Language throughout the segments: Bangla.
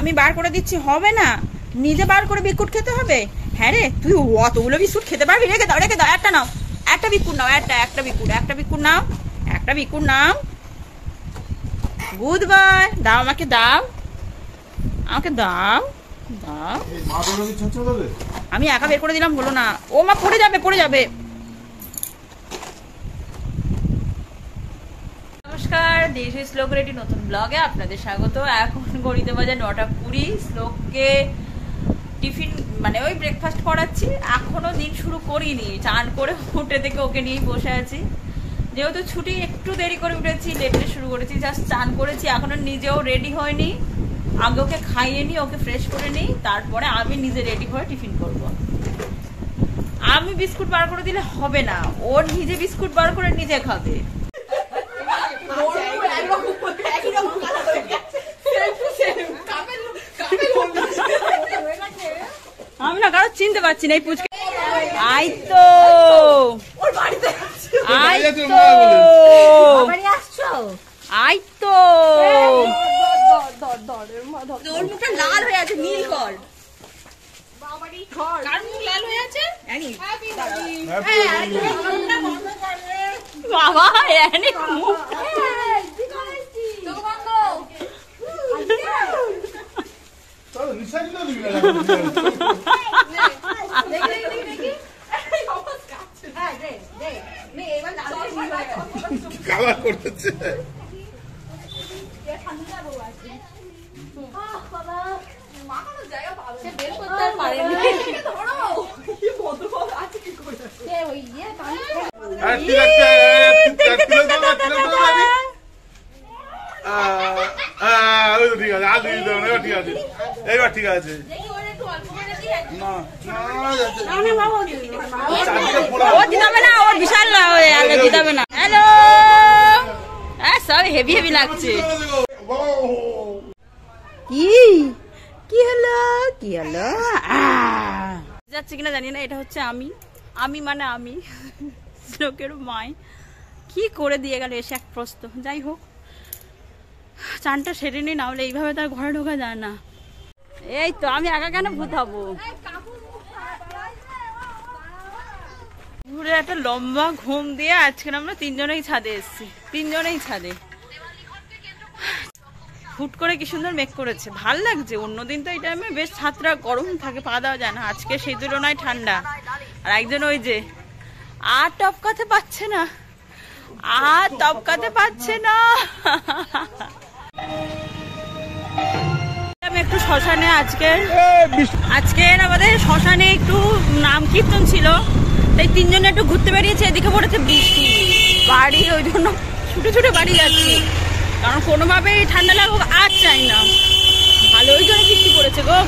আমি বার করে দিচ্ছি, হবে না, নিজে বার করে বিস্কুট খেতে হবে। হ্যাঁ রে, তুই অতগুলো বিস্কুট খেতে পারবি? রেখে দাও, রেখে দাও, একটা নাও, একটা বিস্কুট নাও, একটা বিস্কুট নাও, একটা বিস্কুট নাও। গুড বয়, দাও আমাকে, দাও আমাকে, দাও দাও। আমি একা বের করে দিলাম, হলো না। ও মা, পড়ে যাবে, পড়ে যাবে। নমস্কার, দেশ শ্লোকের একটি নতুন ব্লগে আপনাদের স্বাগত। এখন ঘড়িতে বাজে 9:20। শ্লোককে টিফিন মানে ওই ব্রেকফাস্ট করাচ্ছি। এখনো দিন শুরু করিনি, চান করে উঠে থেকে ওকে নিয়েই বসে আছি। যেহেতু ছুটি, একটু দেরি করে উঠেছি, লেটে শুরু করেছি, জাস্ট চান করেছি, এখনো নিজেও রেডি হয়নি। আগে ওকে খাইয়ে নিই, ওকে ফ্রেশ করে নিই, তারপরে আমি নিজে রেডি হয়ে টিফিন করব। আমি বিস্কুট বার করে দিলে হবে না, ও নিজে বিস্কুট বার করে নিজে খাবে। আমি না কারো চিনতে পারছি না এই পুচকে। আই তো আই তো আই তো ওর মুখটা লাল হয়ে আছে, নীল কর। কার মুখ লাল হয়ে আছে? বাবা, মুখ কালা করেছে। ঠিক আছে, এবার ঠিক আছে। বিশাল না। হ্যালো, সব হেভি হেভি লাগছে। কি হলো, কি হলো? যাচ্ছে কিনা জানি না। এটা হচ্ছে আমি মানে আমি শ্লোকের মাই কি করে দিয়ে গেল এসে এক প্রস্ত। যাই হোক, চানটা সেরে নি, না হলে এইভাবে তার ঘরে ঢোকা যায় না। এই তো আমি একা কেন ভূত হবো? ঘুরে একটা লম্বা ঘুম দিয়ে আজকে আমরা তিনজনেই ছাদে এসেছি, তিনজনেই ছাদে। হুট করে কি সুন্দর মেঘ করেছে, ভাল লাগছে। অন্যদিন তো এই টাইমে বেশ ছাদটা গরম থাকে, পা দেওয়া যায় না। আজকে সেই তুলনায় ঠান্ডা। আর একজন ওই যে টপকাতে পারছে না, টপকাতে পারছে না। একটু শ্মশানে আজকের আমাদের শ্মশানে একটু নাম কীর্তন ছিল, তাই তিনজনে একটু ঘুরতে বেরিয়েছে। এদিকে পড়েছে বৃষ্টি, বাড়ি ওই জন্য ছুটে ছুটে বাড়ি যাচ্ছি, কারণ কোনোভাবেই ঠান্ডা লাগুক আর চাই না। ভালো ওই জন্য বৃষ্টি পড়েছে গো।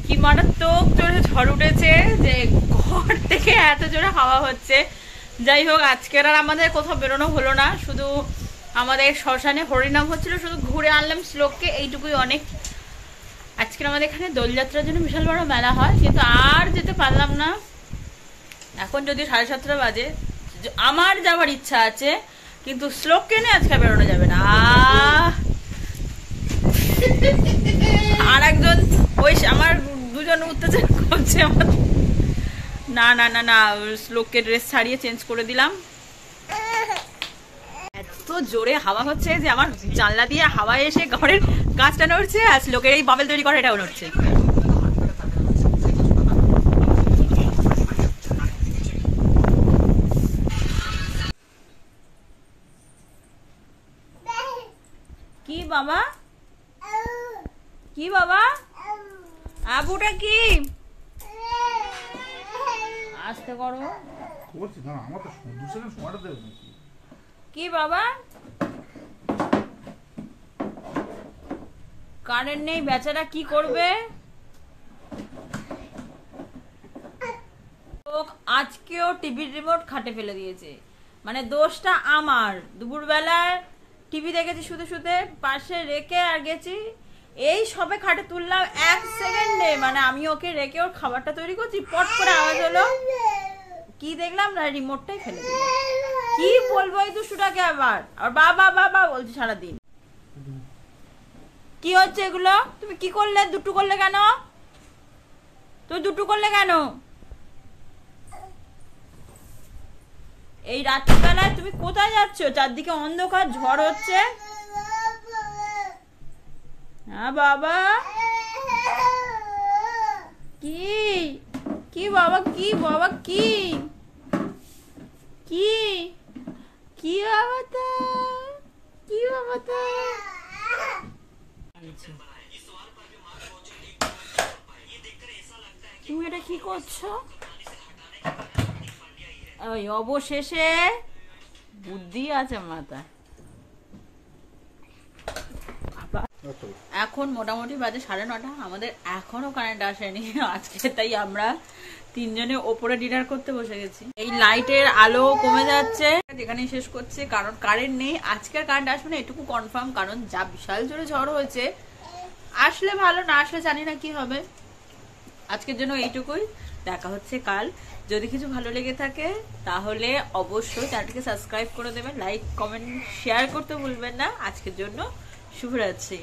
কি মারাত্মক জোরে ঝড় উঠেছে যে ঘর থেকে এত জোরে হাওয়া হচ্ছে। যাই হোক, আজকের আর আমাদের কোথাও বেরোনো হলো না, শুধু আমাদের শ্মশানে হরিনাম হচ্ছিল, শুধু ঘুরে আনলাম শ্লোককে, এইটুকুই অনেক। আজকের আমাদের এখানে দোলযাত্রার জন্য বিশাল বড় মেলা হয়, কিন্তু আর যেতে পারলাম না। এখন যদি 7:30 বাজে, আমার যাওয়ার ইচ্ছা আছে, কিন্তু শ্লোককে নিয়ে আজকে বেরোনো যাবে না। আর একজন ওই আমার দুজন অত্যাচার করছে আমার। না না না না, শ্লোককে ড্রেস ছাড়িয়ে চেঞ্জ করে দিলাম। এত জোরে হাওয়া হচ্ছে যে আমার জানলা দিয়ে হাওয়া এসে ঘরের গাছটা নড়ছে, আর শ্লোকের এই বাবেল তৈরি করে এটাও নড়ছে। কি বাবা, কি বাবা, আবুটা কি? আসতে করো। কি বাবা, কারেন্ট নেই, বেচারা কি করবে? আজকেও টিভির রিমোট খাটে ফেলে দিয়েছে, মানে দোষটা আমার। দুপুরবেলায় টিভি দেখেছি শুতে শুতে, পাশে রেখে আর গেছি, এই সবে খাটে তুললাম 1 সেকেন্ডে, মানে আমি ওকে রেখে ওর খাবারটা তৈরি করছি, পট করে আওয়াজ হলো, কি দেখলাম না, রিমোটটাই ফেলে দিল। কি বলবো এই দুষ্টুটাকে, আবার বাবা বাবা বলছি সারাদিন। কি হচ্ছে এগুলো? তুমি কি করলে? দুটো করলে কেন? তুমি দুটো করলে কেন? এই রাত্রিবেলায় তুমি কোথায় যাচ্ছ? চারদিকে অন্ধকার, ঝড় হচ্ছে। হ্যাঁ বাবা, কি কি বাবা, কি বাবা, কি কি কি বাবা তা, কি বাবা তা? তুমি এটা কি করছো? ওই অবশেষে বুদ্ধি আছে মাথায়। এখন মোটামুটি বাজে 9:30, আমাদের এখনো কারেন্ট আসেনি আজকে, তাই আমরা তিনজনে ওপরে ডিনার করতে বসে গেছি। এই লাইটের আলো কমে যাচ্ছে, যেখানেই শেষ করছে, কারণ কারেন্ট নেই। আজকের কারেন্ট আসবে না এটুকু কনফার্ম, কারণ যা বিশাল জোরে ঝড় হয়েছে। আসলে ভালো, না আসলে জানি না কি হবে। আজকের জন্য এইটুকুই, দেখা হচ্ছে কাল। যদি কিছু ভালো লেগে থাকে তাহলে অবশ্যই চ্যানেলটিকে সাবস্ক্রাইব করে দেবেন, লাইক কমেন্ট শেয়ার করতে ভুলবেন না। আজকের জন্য শুভরাত্রি।